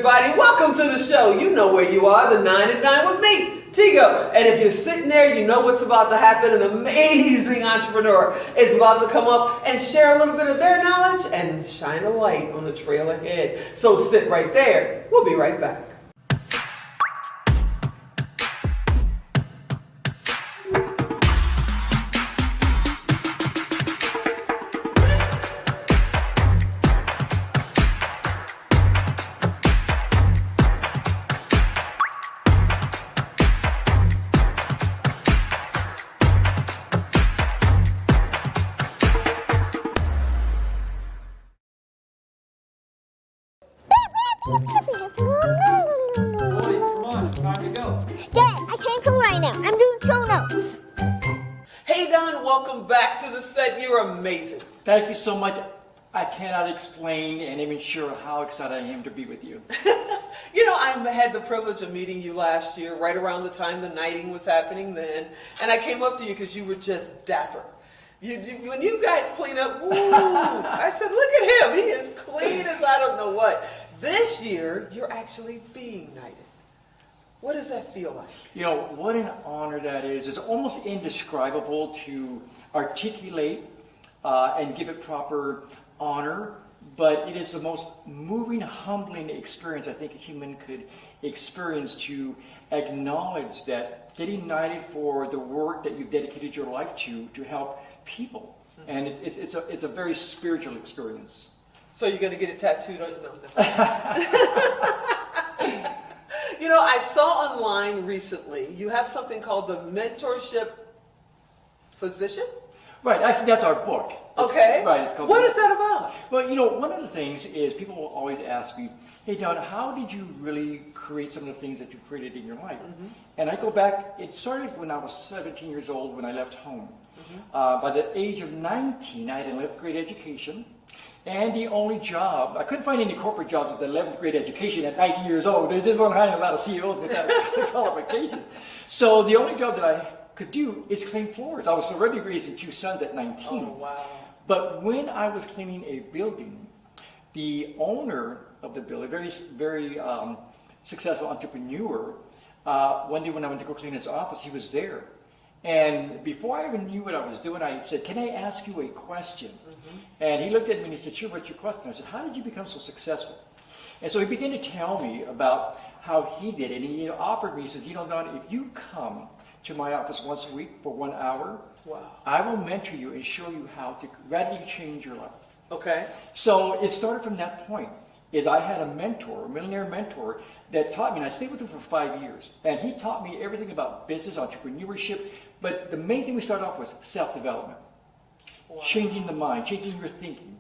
everybody. Welcome to the show. You know where you are, the 9 at 9 with me, Tigo. And if you're sitting there, you know what's about to happen. An amazing entrepreneur is about to come up and share a little bit of their knowledge and shine a light on the trail ahead. So sit right there. We'll be right back. Boys, come on, it's time to go. Dad, I can't go right now. I'm doing show notes. Hey, Don, welcome back to the set. You're amazing. Thank you so much. I cannot explain and even sure how excited I am to be with you. You know, I had the privilege of meeting you last year, right around the time the knighting was happening then. And I came up to you because you were just dapper. When you guys clean up, woo, I said, look at him. He is clean as I don't know what. This year, you're actually being knighted. What does that feel like? You know, what an honor that is. It's almost indescribable to articulate and give it proper honor, but it is the most moving, humbling experience I think a human could experience, to acknowledge that getting knighted for the work that you've dedicated your life to help people. And it's a very spiritual experience. So you're going to get it tattooed on? No. You know, I saw online recently, you have something called the mentorship position? Right, actually that's our book. Okay. Right, it's called. What is that about? Well, you know, one of the things is people will always ask me, hey, Don, how did you really create some of the things that you created in your life? Mm-hmm. And I go back, it started when I was 17 years old when I left home. Mm-hmm. By the age of 19, I had an 11th grade education. And the only job, I couldn't find any corporate jobs with 11th grade education at 19 years old. They just weren't hiring a lot of CEOs with that qualification. So the only job that I could do is clean floors. I was already raising 2 sons at 19. Oh, wow. But when I was cleaning a building, the owner of the building, very successful entrepreneur, one day when I went to go clean his office, he was there. And before I even knew what I was doing, I said, can I ask you a question? Mm-hmm. And he looked at me and he said, sure, what's your question? I said, how did you become so successful? And so he began to tell me about how he did it. And he offered me, he said, you know, Don, if you come to my office once a week for 1 hour, wow, I will mentor you and show you how to radically change your life. Okay. So it started from that point. Is I had a mentor, a millionaire mentor, that taught me, and I stayed with him for 5 years, and he taught me everything about business, entrepreneurship, but the main thing we started off was self-development. Wow. Changing the mind, changing your thinking.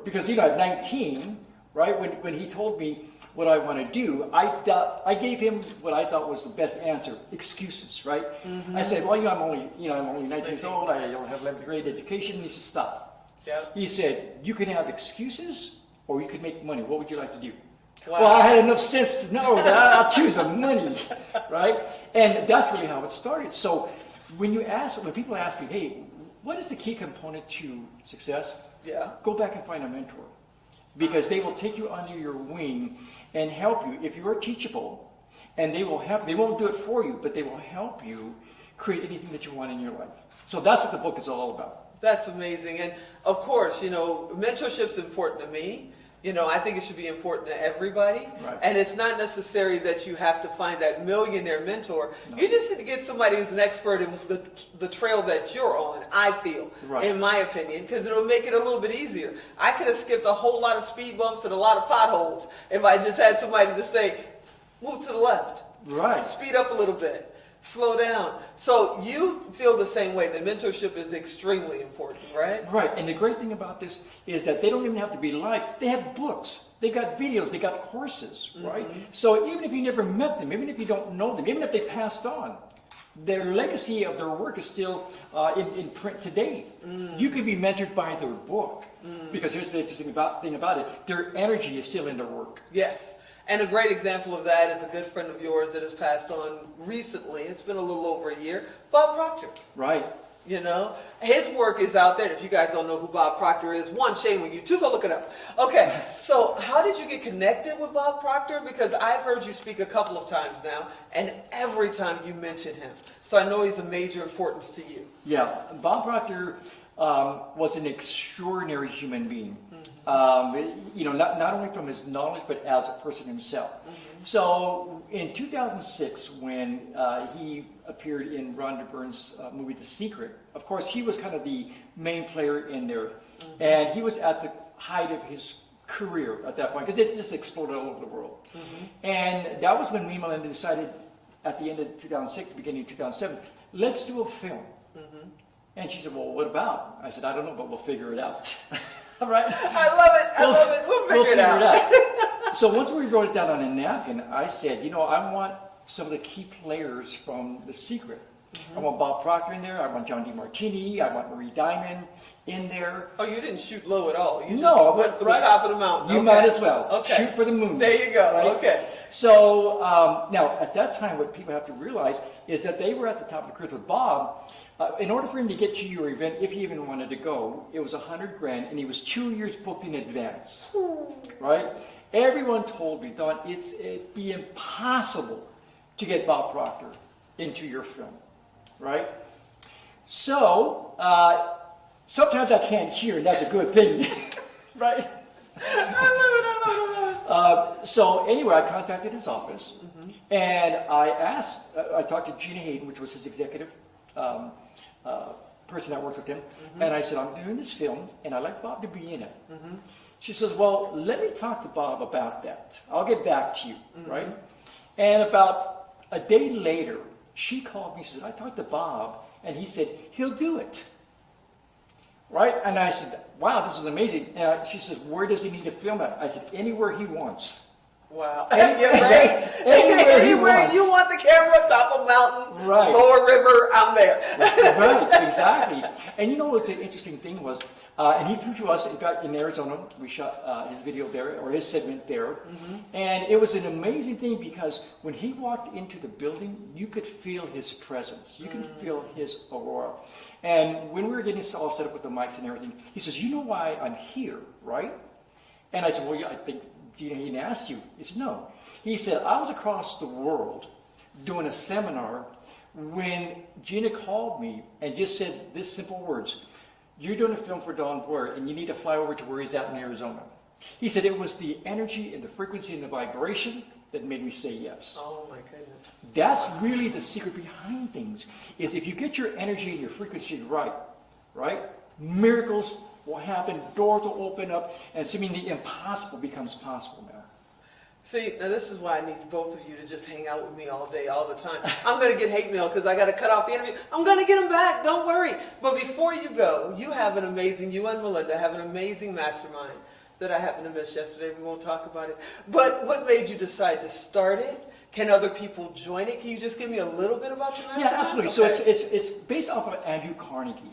Because, you know, at 19, right, when he told me what I want to do, I gave him what I thought was the best answer: excuses, right? Mm-hmm. I said, well, I'm only 19 years old, I don't have 11th grade education. He said, stop. Yep. He said, you can have excuses, or you could make money. What would you like to do? Wow. Well, I had enough sense to know that I'll choose the money, right? And that's really how it started. So when people ask me, hey, what is the key component to success? Yeah. Go back and find a mentor, because they will take you under your wing and help you. If you are teachable, and they will help, they won't do it for you, but they will help you create anything that you want in your life. So that's what the book is all about. That's amazing. And of course, you know, mentorship's important to me. You know, I think it should be important to everybody. Right. And it's not necessary that you have to find that millionaire mentor. No. You just need to get somebody who's an expert in the trail that you're on, I feel, right, in my opinion, because it'll make it a little bit easier. I could have skipped a whole lot of speed bumps and a lot of potholes if I just had somebody to say, move to the left. Right. Speed up a little bit. Slow down. So you feel the same way. The mentorship is extremely important, right? Right. And the great thing about this is that they don't even have to be liked. They have books. They got videos. They got courses, right? Mm-hmm. So even if you never met them, even if you don't know them, even if they passed on, their legacy of their work is still in print today. Mm. You could be mentored by their book, because here's the interesting thing about it. Their energy is still in their work. Yes. And a great example of that is a good friend of yours that has passed on recently. It's been a little over a year. Bob Proctor. Right. You know, his work is out there. If you guys don't know who Bob Proctor is, one, shame on you. Two, go look it up. Okay, so how did you get connected with Bob Proctor? Because I've heard you speak a couple of times now, and every time you mention him. So I know he's a major importance to you. Yeah, Bob Proctor was an extraordinary human being. You know, not only from his knowledge, but as a person himself. So in 2006, when he appeared in Rhonda Byrne's movie The Secret, of course he was kind of the main player in there, and he was at the height of his career at that point, because it just exploded all over the world. And that was when me and Melinda decided at the end of 2006, beginning of 2007, let's do a film. And she said, well, what about? I said, I don't know, but we'll figure it out. All right? I love it. I love it. We'll figure it out. So once we wrote it down on a napkin, I said, you know, I want some of the key players from The Secret. I want Bob Proctor in there. I want John DeMartini. I want Marie Diamond in there. Oh, you didn't shoot low at all. You No, just went for the top of the mountain. You might as well. Shoot for the moon. There you go. Right? Okay. So now, at that time, what people have to realize is that they were at the top of the cliff with Bob. In order for him to get to your event, if he even wanted to go, it was $100,000, and he was 2 years booked in advance. Right? Everyone told me, Don, it'd be impossible to get Bob Proctor into your film. Right? So, sometimes I can't hear, and that's a good thing. Right? I love it. So anyway, I contacted his office, and I talked to Gina Hayden, which was his executive person that worked with him, and I said, I'm doing this film, and I'd like Bob to be in it. She says, well, let me talk to Bob about that. I'll get back to you, right? And about a day later, she called me. She said, I talked to Bob, and he said, he'll do it. Right? And I said, wow, this is amazing. And she says, where does he need to film it? I said, anywhere he wants. Wow. Yeah, right? Anywhere you want the camera, top of mountain, right. lower river, I'm there. Right, exactly. And you know what the interesting thing was? And he flew to us in Arizona. We shot his video there, or his segment there. And it was an amazing thing because when he walked into the building, you could feel his presence. You could feel his aurora. And when we were getting all set up with the mics and everything, he says, you know why I'm here, right? And I said, well, yeah, I think Gina Hayden asked you. He said, no. He said, I was across the world doing a seminar when Gina called me and just said this simple words, you're doing a film for Don Boyer and you need to fly over to where he's at in Arizona. He said it was the energy and the frequency and the vibration that made me say yes. Oh my goodness. That's really the secret behind things, is if you get your energy and your frequency right, miracles will happen, doors will open up, and seemingly the impossible becomes possible now. See, now this is why I need both of you to just hang out with me all day, all the time. I'm going to get hate mail because I got to cut off the interview. I'm going to get them back. Don't worry. But before you go, you and Melinda have an amazing mastermind that I happened to miss yesterday. We won't talk about it. But what made you decide to start it? Can other people join it? Can you just give me a little bit about your mastermind? Yeah, absolutely. Okay. So it's based off of Andrew Carnegie.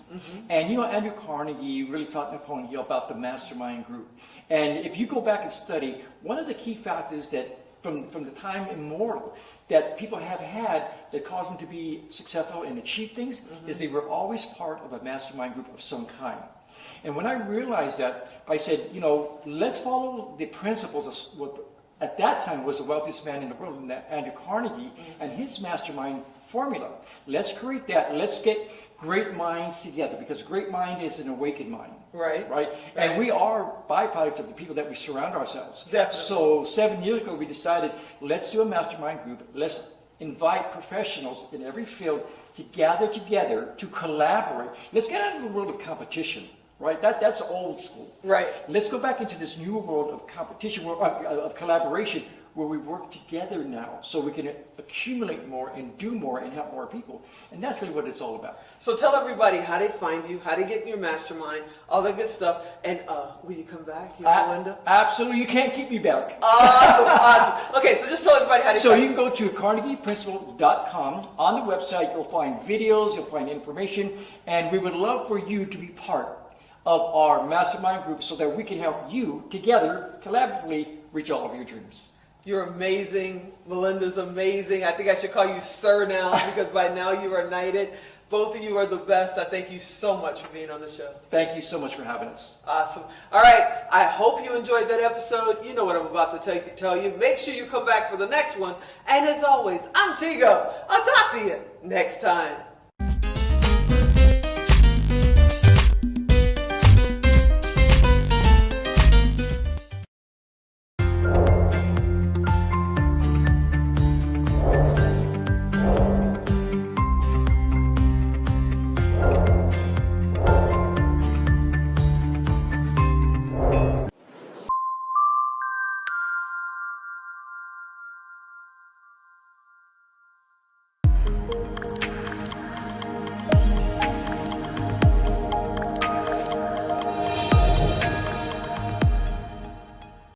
And you know, Andrew Carnegie really taught Napoleon Hill about the mastermind group. And if you go back and study, one of the key factors that from the time immemorial that people have had that caused them to be successful and achieve things is they were always part of a mastermind group of some kind. And when I realized that, I said, you know, let's follow the principles of what at that time was the wealthiest man in the world, Andrew Carnegie, and his mastermind formula. Let's create that. Let's get great minds together, because a great mind is an awakened mind. Right? And we are byproducts of the people that we surround ourselves. Definitely. So 7 years ago, we decided, let's do a mastermind group. Let's invite professionals in every field to gather together, to collaborate. Let's get out of the world of competition. Right, that's old school. Right. Let's go back into this new world of competition, of collaboration, where we work together now, so we can accumulate more and do more and help more people. And that's really what it's all about. So tell everybody how they find you, how they get in your mastermind, all that good stuff. And will you come back, Melinda? Absolutely, you can't keep me back. Awesome. Okay, so just tell everybody how to. So you can go to CarnegiePrinciple.com. On the website, you'll find videos, you'll find information, and we would love for you to be part of our mastermind group so that we can help you together, collaboratively, reach all of your dreams. You're amazing. Melinda's amazing. I think I should call you Sir now because by now you are knighted. Both of you are the best. I thank you so much for being on the show. Thank you so much for having us. Awesome. All right. I hope you enjoyed that episode. You know what I'm about to tell you. Make sure you come back for the next one. And as always, I'm Tigo. I'll talk to you next time.